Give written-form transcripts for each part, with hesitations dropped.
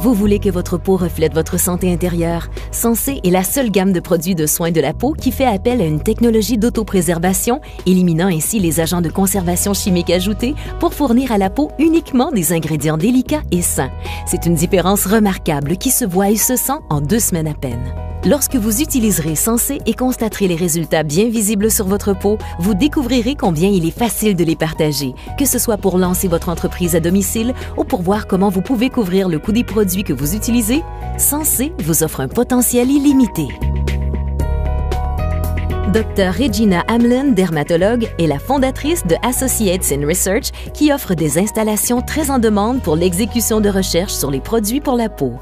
Vous voulez que votre peau reflète votre santé intérieure? Sensé est la seule gamme de produits de soins de la peau qui fait appel à une technologie d'autopréservation, éliminant ainsi les agents de conservation chimiques ajoutés pour fournir à la peau uniquement des ingrédients délicats et sains. C'est une différence remarquable qui se voit et se sent en 2 semaines à peine. Lorsque vous utiliserez Sensé et constaterez les résultats bien visibles sur votre peau, vous découvrirez combien il est facile de les partager, que ce soit pour lancer votre entreprise à domicile ou pour voir comment vous pouvez couvrir le coût des produits que vous utilisez. Sensé vous offre un potentiel illimité. Dr. Regina Hamlin, dermatologue, est la fondatrice de Associates in Research qui offre des installations très en demande pour l'exécution de recherches sur les produits pour la peau.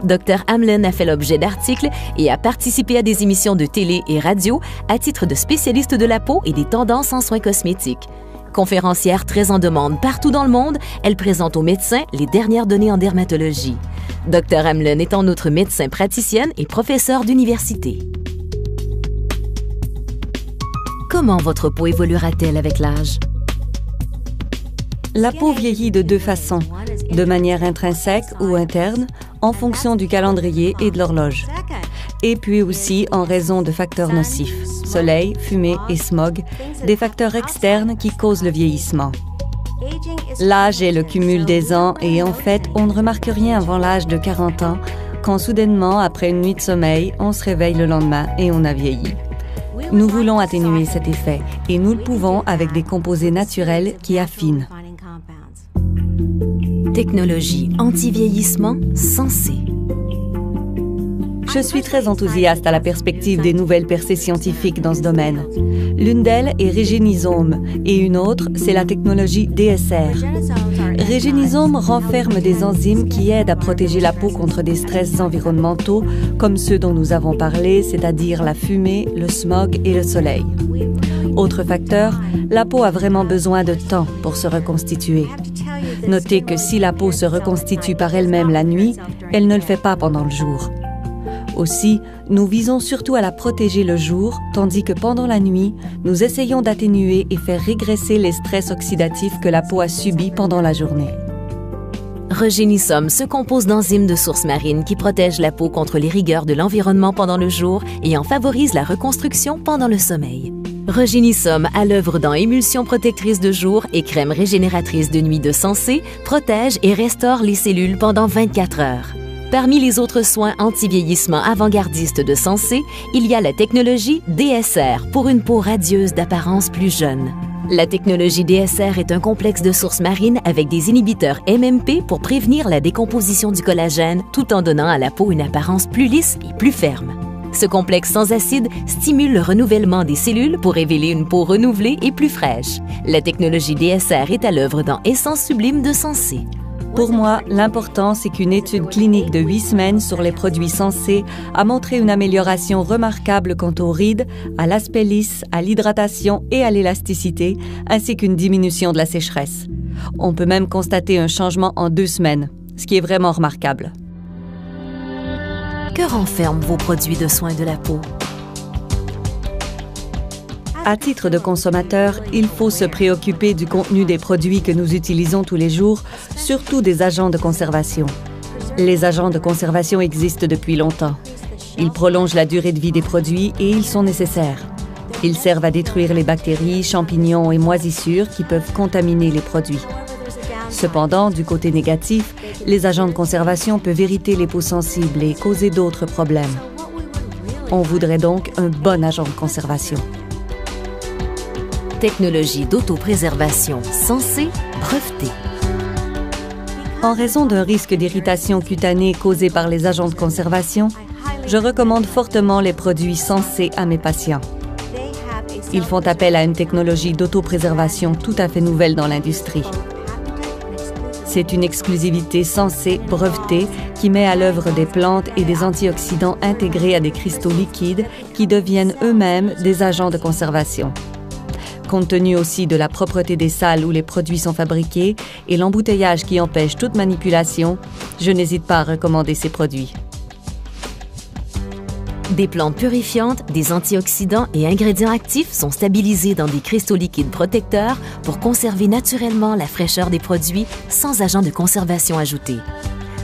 Dr. Hamlin a fait l'objet d'articles et a participé à des émissions de télé et radio à titre de spécialiste de la peau et des tendances en soins cosmétiques. Conférencière très en demande partout dans le monde, elle présente aux médecins les dernières données en dermatologie. Dr. Hamlin est en outre médecin praticienne et professeure d'université. Comment votre peau évoluera-t-elle avec l'âge? La peau vieillit de 2 façons, de manière intrinsèque ou interne, en fonction du calendrier et de l'horloge. Et puis aussi en raison de facteurs nocifs, soleil, fumée et smog, des facteurs externes qui causent le vieillissement. L'âge est le cumul des ans et en fait, on ne remarque rien avant l'âge de 40 ans, quand soudainement, après une nuit de sommeil, on se réveille le lendemain et on a vieilli. Nous voulons atténuer cet effet et nous le pouvons avec des composés naturels qui affinent. Technologie anti-vieillissement Sensé. Je suis très enthousiaste à la perspective des nouvelles percées scientifiques dans ce domaine. L'une d'elles est Regenisome et une autre, c'est la technologie DSR. Regenisome renferme des enzymes qui aident à protéger la peau contre des stress environnementaux comme ceux dont nous avons parlé, c'est-à-dire la fumée, le smog et le soleil. Autre facteur, la peau a vraiment besoin de temps pour se reconstituer. Notez que si la peau se reconstitue par elle-même la nuit, elle ne le fait pas pendant le jour. Aussi, nous visons surtout à la protéger le jour, tandis que pendant la nuit, nous essayons d'atténuer et faire régresser les stress oxydatifs que la peau a subis pendant la journée. Regenisome se compose d'enzymes de source marine qui protègent la peau contre les rigueurs de l'environnement pendant le jour et en favorisent la reconstruction pendant le sommeil. Regenisome, à l'œuvre dans émulsion protectrice de jour et crème régénératrice de nuit de Sensé, protège et restaure les cellules pendant 24 heures. Parmi les autres soins anti-vieillissement avant-gardistes de Sensé, il y a la technologie DSR pour une peau radieuse d'apparence plus jeune. La technologie DSR est un complexe de sources marines avec des inhibiteurs MMP pour prévenir la décomposition du collagène tout en donnant à la peau une apparence plus lisse et plus ferme. Ce complexe sans acide stimule le renouvellement des cellules pour révéler une peau renouvelée et plus fraîche. La technologie DSR est à l'œuvre dans Essence Sublime de Sensé. Pour moi, l'important, c'est qu'une étude clinique de 8 semaines sur les produits Sensé a montré une amélioration remarquable quant aux rides, à l'aspect lisse, à l'hydratation et à l'élasticité, ainsi qu'une diminution de la sécheresse. On peut même constater un changement en 2 semaines, ce qui est vraiment remarquable. Que renferment vos produits de soins de la peau? À titre de consommateur, il faut se préoccuper du contenu des produits que nous utilisons tous les jours, surtout des agents de conservation. Les agents de conservation existent depuis longtemps. Ils prolongent la durée de vie des produits et ils sont nécessaires. Ils servent à détruire les bactéries, champignons et moisissures qui peuvent contaminer les produits. Cependant, du côté négatif, les agents de conservation peuvent irriter les peaux sensibles et causer d'autres problèmes. On voudrait donc un bon agent de conservation. Technologie d'autopréservation Sensé, brevetée. En raison d'un risque d'irritation cutanée causé par les agents de conservation, je recommande fortement les produits Sensé à mes patients. Ils font appel à une technologie d'autopréservation tout à fait nouvelle dans l'industrie. C'est une exclusivité Sensé brevetée qui met à l'œuvre des plantes et des antioxydants intégrés à des cristaux liquides qui deviennent eux-mêmes des agents de conservation. Compte tenu aussi de la propreté des salles où les produits sont fabriqués et l'embouteillage qui empêche toute manipulation, je n'hésite pas à recommander ces produits. Des plantes purifiantes, des antioxydants et ingrédients actifs sont stabilisés dans des cristaux liquides protecteurs pour conserver naturellement la fraîcheur des produits sans agents de conservation ajoutés.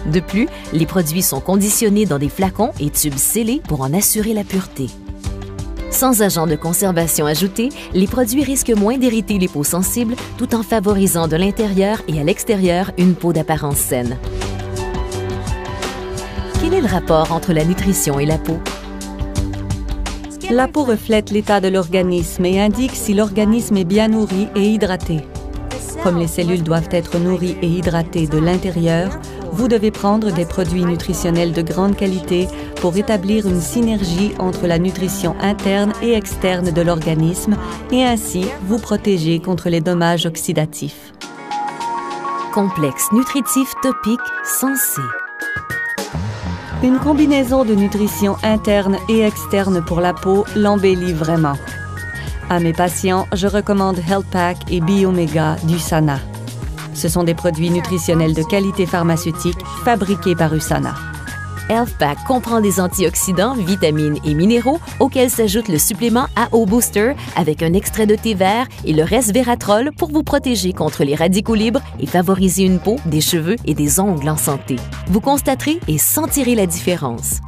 De plus, les produits sont conditionnés dans des flacons et tubes scellés pour en assurer la pureté. Sans agents de conservation ajoutés, les produits risquent moins d'irriter les peaux sensibles tout en favorisant de l'intérieur et à l'extérieur une peau d'apparence saine. Quel est le rapport entre la nutrition et la peau? La peau reflète l'état de l'organisme et indique si l'organisme est bien nourri et hydraté. Comme les cellules doivent être nourries et hydratées de l'intérieur, vous devez prendre des produits nutritionnels de grande qualité pour établir une synergie entre la nutrition interne et externe de l'organisme et ainsi vous protéger contre les dommages oxydatifs. Complexe nutritif topique Sensé. Une combinaison de nutrition interne et externe pour la peau l'embellit vraiment. À mes patients, je recommande Health Pack et Biomega d'USANA. Ce sont des produits nutritionnels de qualité pharmaceutique fabriqués par USANA. Health Pack comprend des antioxydants, vitamines et minéraux auxquels s'ajoute le supplément AO Booster avec un extrait de thé vert et le resveratrol pour vous protéger contre les radicaux libres et favoriser une peau, des cheveux et des ongles en santé. Vous constaterez et sentirez la différence.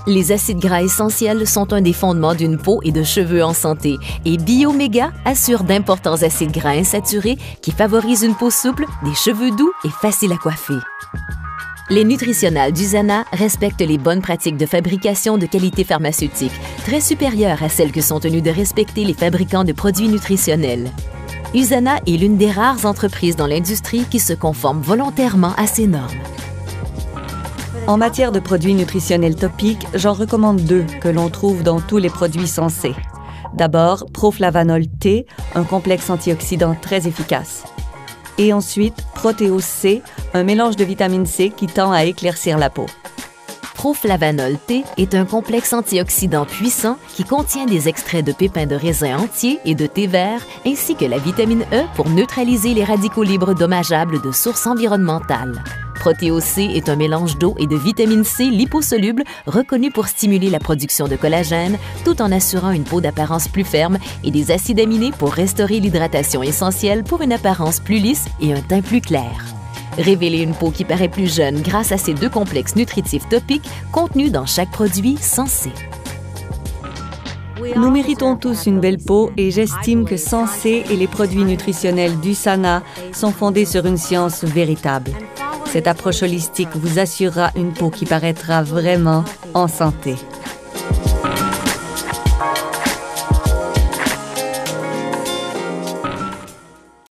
Les acides gras essentiels sont un des fondements d'une peau et de cheveux en santé et Biomega assure d'importants acides gras insaturés qui favorisent une peau souple, des cheveux doux et faciles à coiffer. Les nutritionales d'USANA respectent les bonnes pratiques de fabrication de qualité pharmaceutique, très supérieures à celles que sont tenus de respecter les fabricants de produits nutritionnels. USANA est l'une des rares entreprises dans l'industrie qui se conforme volontairement à ces normes. En matière de produits nutritionnels topiques, j'en recommande deux que l'on trouve dans tous les produits Sensé. D'abord, Proflavanol T, un complexe antioxydant très efficace. Et ensuite, Protéose C, un mélange de vitamine C qui tend à éclaircir la peau. Proflavanol T est un complexe antioxydant puissant qui contient des extraits de pépins de raisin entiers et de thé vert, ainsi que la vitamine E pour neutraliser les radicaux libres dommageables de sources environnementales. Protéose C est un mélange d'eau et de vitamine C liposoluble reconnu pour stimuler la production de collagène tout en assurant une peau d'apparence plus ferme et des acides aminés pour restaurer l'hydratation essentielle pour une apparence plus lisse et un teint plus clair. Révélez une peau qui paraît plus jeune grâce à ces deux complexes nutritifs topiques contenus dans chaque produit Sensé. Nous méritons tous une belle peau et j'estime que Sensé et les produits nutritionnels d'USANA sont fondés sur une science véritable. Cette approche holistique vous assurera une peau qui paraîtra vraiment en santé.